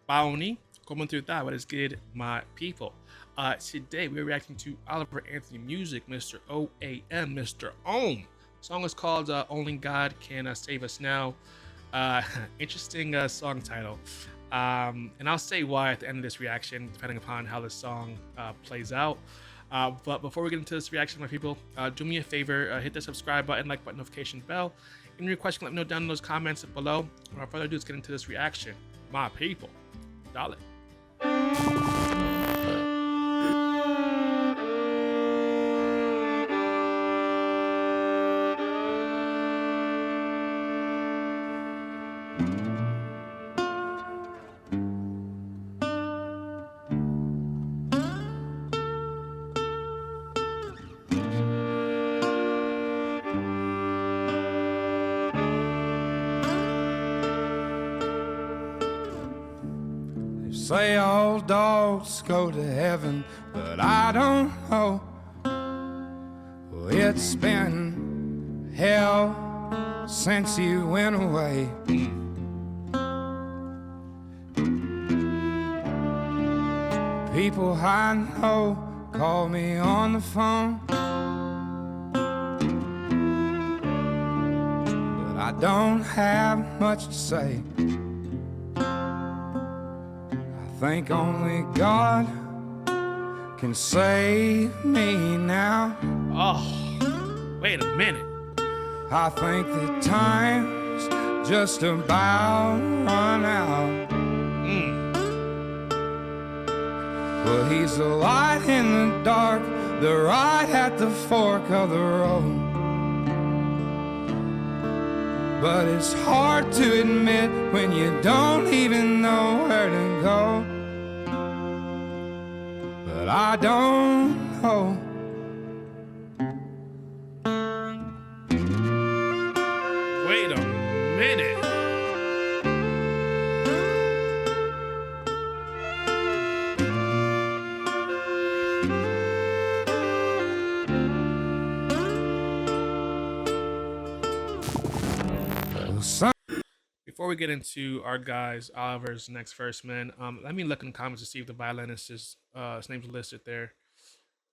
Bounty coming through that. What is good, my people? Today we're reacting to Oliver Anthony music, Mr. OAM, Mr. Ohm. Song is called "Only God Can Save Us Now." Uh, Interesting song title. And I'll say why at the end of this reaction, depending upon how the song plays out. But before we get into this reaction, my people, do me a favor, hit the subscribe button, like button, notification bell. Any question, let me know down in those comments below. Without further ado, let's get into this reaction. My people, dale. Say all dogs go to heaven, but I don't know. Well, it's been hell since you went away. People I know call me on the phone, but I don't have much to say. I think only God can save me now. Oh, wait a minute. I think the time's just about run out. Well, he's the light in the dark, the right at the fork of the road. But it's hard to admit when you don't even know where to go. But I don't know. Wait a minute. Before we get into our guys Oliver's next verse, man, let me look in the comments to see if the violinist is his name's listed there.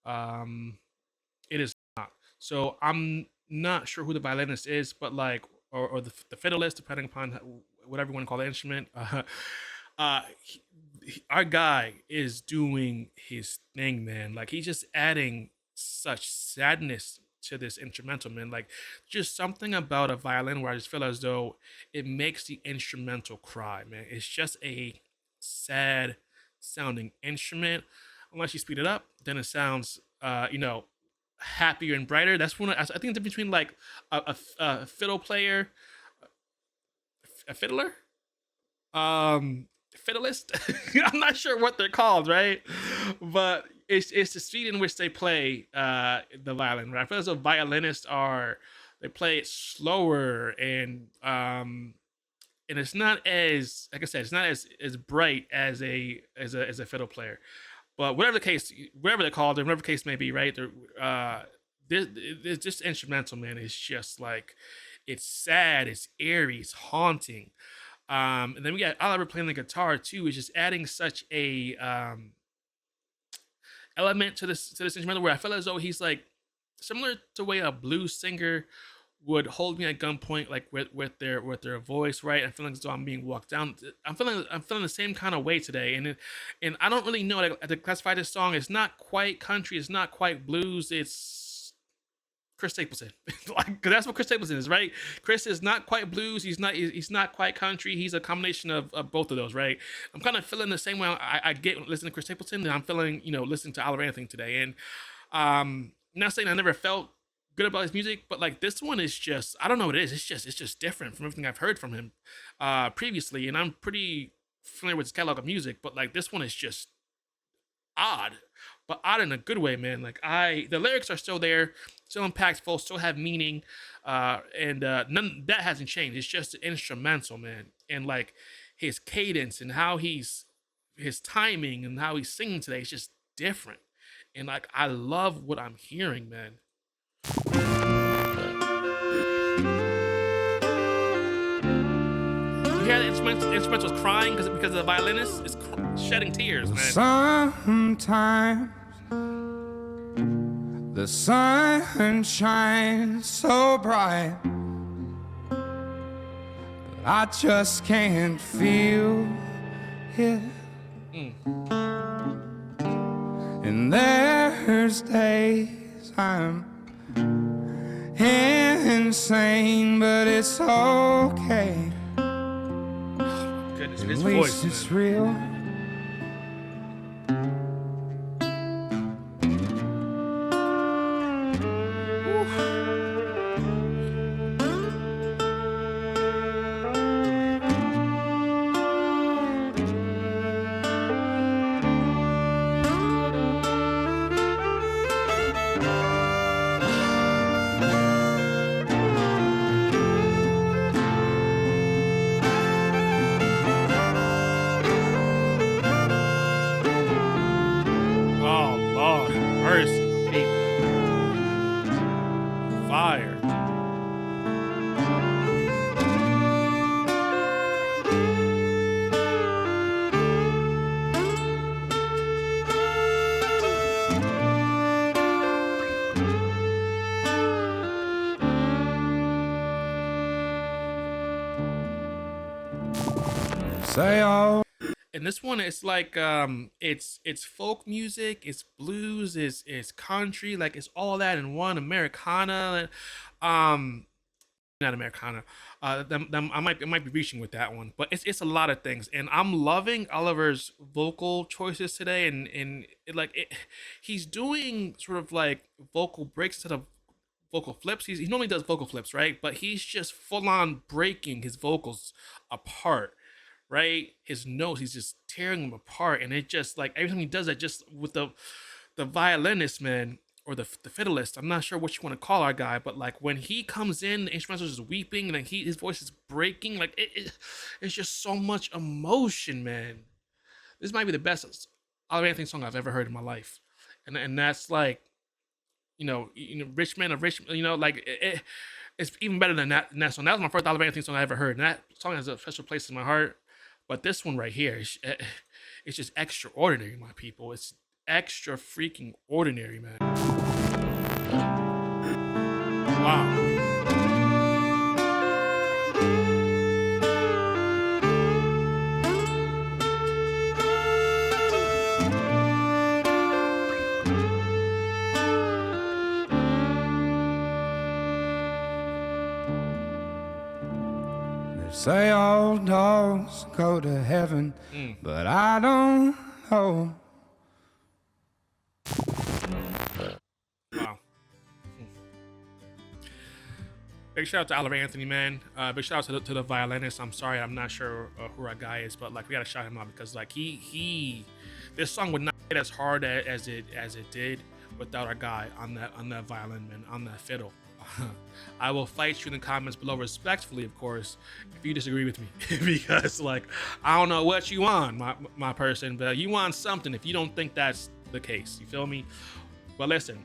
It is not. So I'm not sure who the violinist is, but like, or the fiddleist, depending upon whatever you want to call the instrument. Our guy is doing his thing, man. Like he's just adding such sadness to this instrumental, man. Like just something about a violin where I just feel as though it makes the instrumental cry, man. It's just a sad sounding instrument. Unless you speed it up, then it sounds happier and brighter. That's one I think it's between like a fiddle player, a fiddler, fiddleist. I'm not sure what they're called, right? But it's the speed in which they play the violin, right? I feel as though violinists they play it slower and it's not as, like I said, it's not as bright as a fiddle player. But whatever the case, whatever they're called, whatever the case may be, right? This just instrumental, man. It's just like it's sad, it's eerie, it's haunting. And then we got Oliver playing the guitar too, is just adding such a element to this instrumental where I feel as though he's like similar to the way a blues singer would hold me at gunpoint, like with their voice, right? I'm feeling as though I'm being walked down. I'm feeling the same kind of way today, and I don't really know like, to classify this song. It's not quite country, it's not quite blues. It's Chris Stapleton, like, cause that's what Chris Stapleton is, right? Chris is not quite blues. He's not quite country. He's a combination of both of those, right? I'm kind of feeling the same way I get listening to Chris Stapleton, and I'm feeling listening to Oliver Anthony today, and not saying I never felt good about his music, but like this one is just, I don't know what it is. It's just different from everything I've heard from him previously, and I'm pretty familiar with his catalog of music, but like this one is just odd, but odd in a good way, man. Like the lyrics are still there, still impactful, still have meaning, and none that hasn't changed. It's just instrumental, man, and like his cadence and how his timing and how he's singing today is just different, and like I love what I'm hearing, man. hear the instrument was crying because the violinist is shedding tears, man. Sometimes the sun shines so bright, but I just can't feel it. And there's days I'm insane, but it's okay. Goodness, At his least voice, it's man. real. Oh Lord, mercy, people. Fire. Say all. And this one, it's like it's folk music, it's blues, it's country, like it's all that in one. Americana, not Americana. I might be reaching with that one, but it's a lot of things, and I'm loving Oliver's vocal choices today, and he's doing sort of like vocal breaks instead of vocal flips. He normally does vocal flips, right? But he's just full on breaking his vocals apart, right? His notes, he's just tearing them apart, and it just like every time he does that, just with the violinist, man, or the fiddleist. I'm not sure what you want to call our guy, but like when he comes in, the instrumental is weeping, and then his voice is breaking. Like it's just so much emotion, man. This might be the best Oliver Anthony song I've ever heard in my life, and that's like, Rich Man of Rich, it's even better than that song. That was my first Oliver Anthony song I ever heard, and that song has a special place in my heart. But this one right here, it's just extraordinary, my people. It's extra freaking ordinary, man. Wow. Say all dogs go to heaven, but I don't know. Wow. Big shout out to Oliver Anthony, man. Big shout out to the violinist. I'm sorry, I'm not sure who our guy is, but like we gotta shout him out because like this song would not hit as hard as it did without our guy on that violin, man, on that fiddle. I will fight you in the comments below respectfully, of course, if you disagree with me, because like I don't know what you want, my person, but you want something if you don't think that's the case. You feel me? But listen,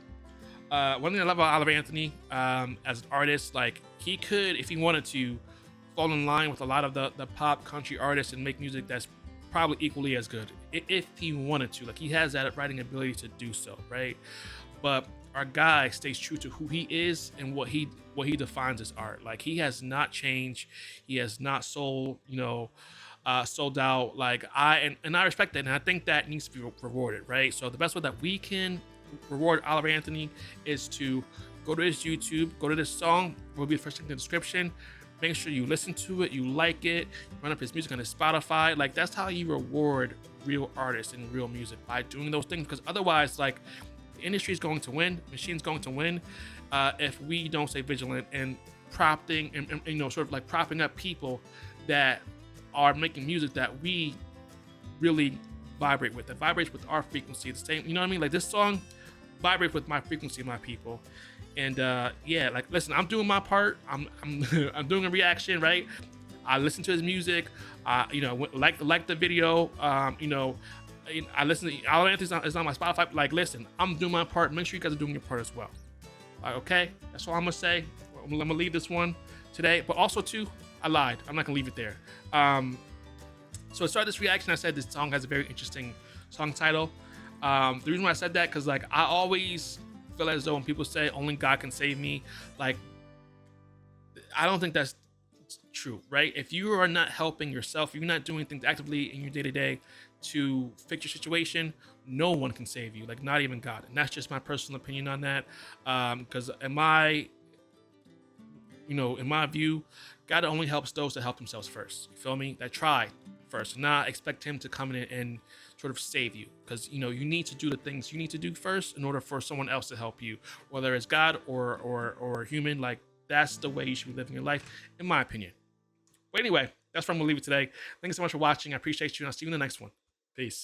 one thing I love about Oliver Anthony as an artist, like he could, if he wanted to, fall in line with a lot of the pop country artists and make music that's probably equally as good if he wanted to. Like he has that writing ability to do so, right? But our guy stays true to who he is and what he defines as art. Like he has not changed. He has not sold out. Like I respect that, and I think that needs to be rewarded, right? So the best way that we can reward Oliver Anthony is to go to his YouTube, go to this song, will be the first thing in the description. Make sure you listen to it, you like it, run up his music on his Spotify. Like that's how you reward real artists and real music, by doing those things. Because otherwise, like, the industry is going to win, machine's going to win, if we don't stay vigilant and propping and sort of like propping up people that are making music that we really vibrate with, that vibrates with our frequency. The same, you know what I mean? Like this song vibrates with my frequency, my people. And yeah, like listen, I'm doing my part. I'm I'm doing a reaction, right? I listen to his music. Like the video. I listen to Oliver Anthony is on my Spotify. Like, listen, I'm doing my part. Make sure you guys are doing your part as well. Okay, that's all I'm gonna say. I'm gonna leave this one today, but also too, I lied. I'm not gonna leave it there. So to start this reaction, I said this song has a very interesting song title. The reason why I said that, because like I always feel as though when people say only God can save me, like I don't think that's true, right? If you are not helping yourself, you're not doing things actively in your day to day to fix your situation, no one can save you, like not even God. And that's just my personal opinion on that. Because in my view, God only helps those that help themselves first. You feel me? That try first, not expect Him to come in and sort of save you. Because you need to do the things you need to do first in order for someone else to help you, whether it's God or human. Like that's the way you should be living your life, in my opinion. But anyway, that's where I'm gonna leave it today. Thank you so much for watching. I appreciate you, and I'll see you in the next one. Peace.